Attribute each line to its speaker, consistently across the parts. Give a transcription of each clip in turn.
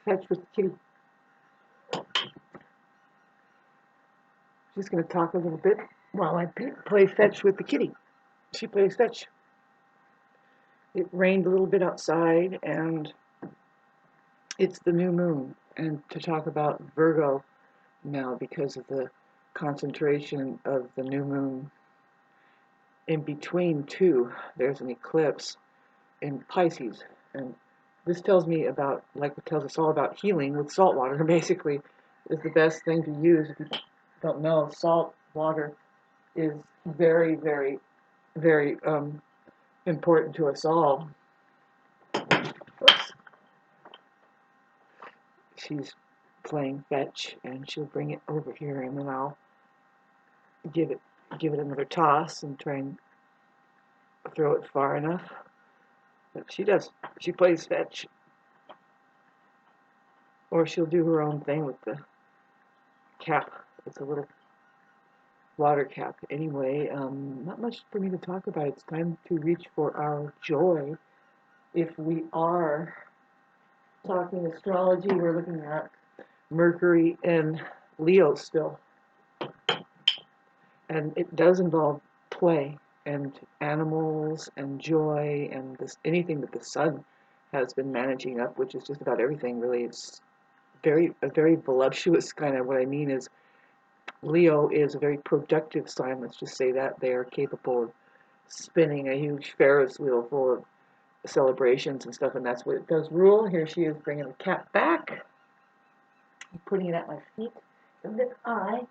Speaker 1: fetch with the kitty. Just going to talk a little bit while I play fetch with the kitty. She plays fetch. It rained a little bit outside, and it's the new moon. And to talk about Virgo now, because of the concentration of the new moon in between two, there's an eclipse in Pisces. And this tells me about, like it tells us all about healing with salt water, basically, is the best thing to use. If you don't know, salt water is very, very, very important to us all. Oops. She's playing fetch, and she'll bring it over here, and then I'll give it another toss and try and throw it far enough. But she does. She plays fetch, or she'll do her own thing with the cap. It's a little water cap. Anyway, not much for me to talk about. It's time to reach for our joy. If we are talking astrology, we're looking at Mercury and Leo still. And it does involve play and animals and joy and anything that the sun has been managing up, which is just about everything, really. It's a very voluptuous kind of, what I mean is Leo is a very productive sign, let's just say that. They are capable of spinning a huge Ferris wheel full of celebrations and stuff, and that's what it does rule. Here she is bringing the cat back, putting it at my feet, and then I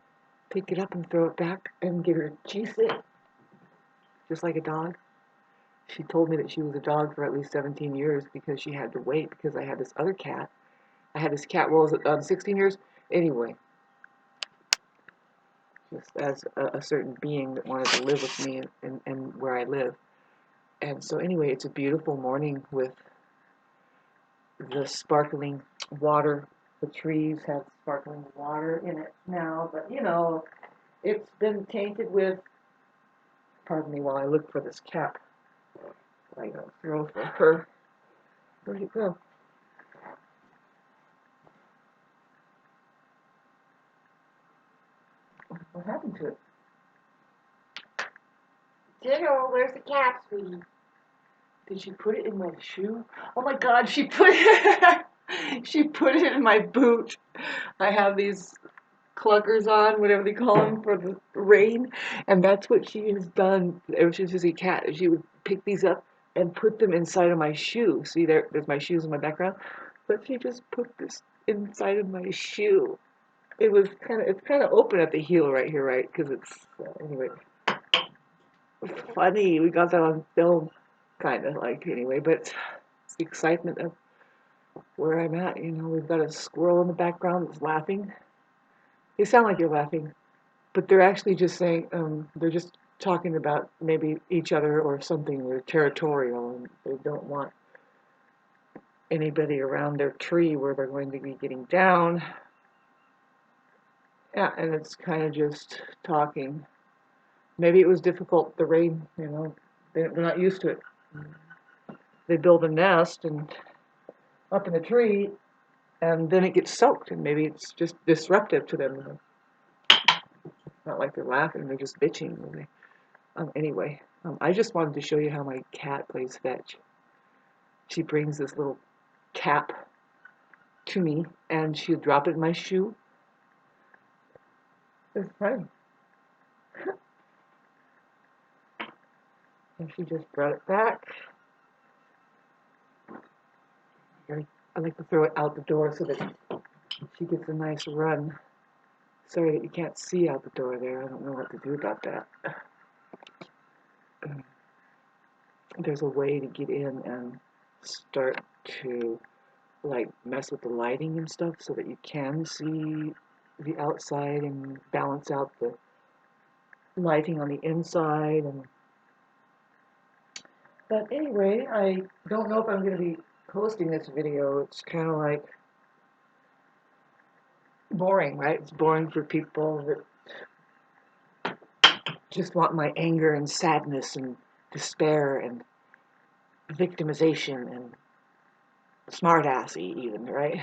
Speaker 1: pick it up and throw it back and give her a chase it, just like a dog. She told me that she was a dog for at least 17 years because she had to wait because I had this other cat. I had this cat, what was it, 16 years? Anyway, just as a certain being that wanted to live with me and where I live. And so anyway, it's a beautiful morning with the sparkling water. The trees have sparkling water in it now, but you know, it's been tainted with, pardon me while I look for this cap. I gotta throw for her. Where'd it go? What happened to it? Diggle, where's the cap, sweetie? Did she put it in my shoe? Oh my God, she put it, she put it in my boot. I have these cluckers on, whatever they call them, for the rain, and that's what she has done. She's just a cat. She would pick these up and put them inside of my shoe. See, there's my shoes in my background, but she just put this inside of my shoe. It's kind of open at the heel right here, right? Because it's anyway. It's funny. We got that on film, kind of like anyway. But it's the excitement of where I'm at. You know, we've got a squirrel in the background that's laughing. They sound like you're laughing, but they're actually just saying, they're just talking about maybe each other or something. They're territorial and they don't want anybody around their tree where they're going to be getting down. Yeah, and it's kind of just talking. Maybe it was difficult, the rain, you know, they're not used to it. They build a nest and up in the tree, and then it gets soaked, and maybe it's just disruptive to them. It's not like they're laughing, they're just bitching. Really. Anyway, I just wanted to show you how my cat plays fetch. She brings this little cap to me, and she'll drop it in my shoe. It's funny. And she just brought it back. I like to throw it out the door so that she gets a nice run. Sorry that you can't see out the door there. I don't know what to do about that. There's a way to get in and start to like mess with the lighting and stuff so that you can see the outside and balance out the lighting on the inside. But anyway, I don't know if I'm going to be posting this video. It's kind of like boring, right? It's boring for people that just want my anger and sadness and despair and victimization and smartassy even, right?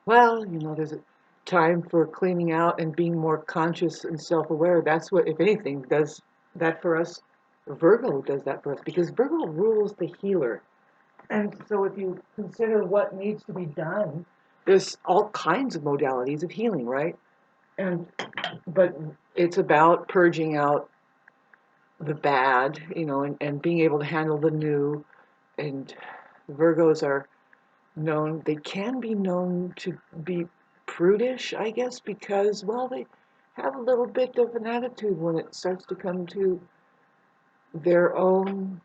Speaker 1: Well, there's a time for cleaning out and being more conscious and self-aware. That's what, if anything, does that for us. Virgo does that for us because Virgo rules the healer. And so if you consider what needs to be done, there's all kinds of modalities of healing, right? And but it's about purging out the bad, and being able to handle the new. And Virgos are known, they can be known to be prudish, I guess, because, well, they have a little bit of an attitude when it starts to come to their own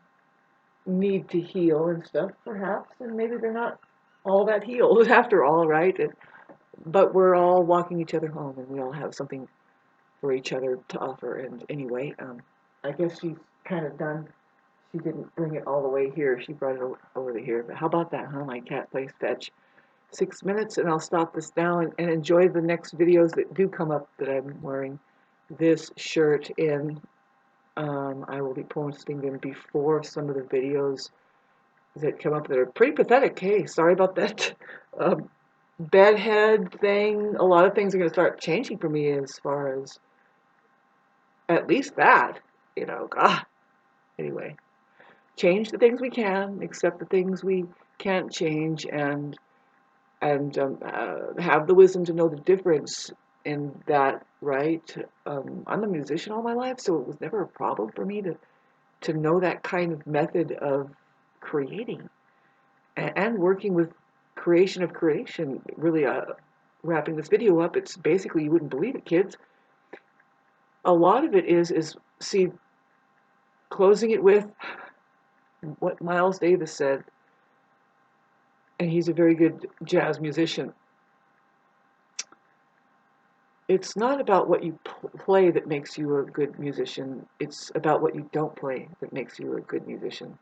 Speaker 1: need to heal and stuff, perhaps, and maybe they're not all that healed after all, right? But we're all walking each other home, and we all have something for each other to offer. And anyway, I guess she's kind of done. She didn't bring it all the way here. She brought it over to here. But how about that, huh? My cat plays fetch. 6 minutes, and I'll stop this now and enjoy the next videos that do come up that I'm wearing this shirt in. I will be posting them before some of the videos that come up that are pretty pathetic. Hey, sorry about that. Um, bedhead thing. A lot of things are going to start changing for me as far as at least that. God. Anyway, change the things we can, accept the things we can't change, and have the wisdom to know the difference in that, right? I'm a musician all my life, so it was never a problem for me to know that kind of method of creating and working with creation of creation. Really, wrapping this video up, it's basically, you wouldn't believe it, kids. A lot of it is see, closing it with what Miles Davis said, and he's a very good jazz musician. It's not about what you play that makes you a good musician. It's about what you don't play that makes you a good musician.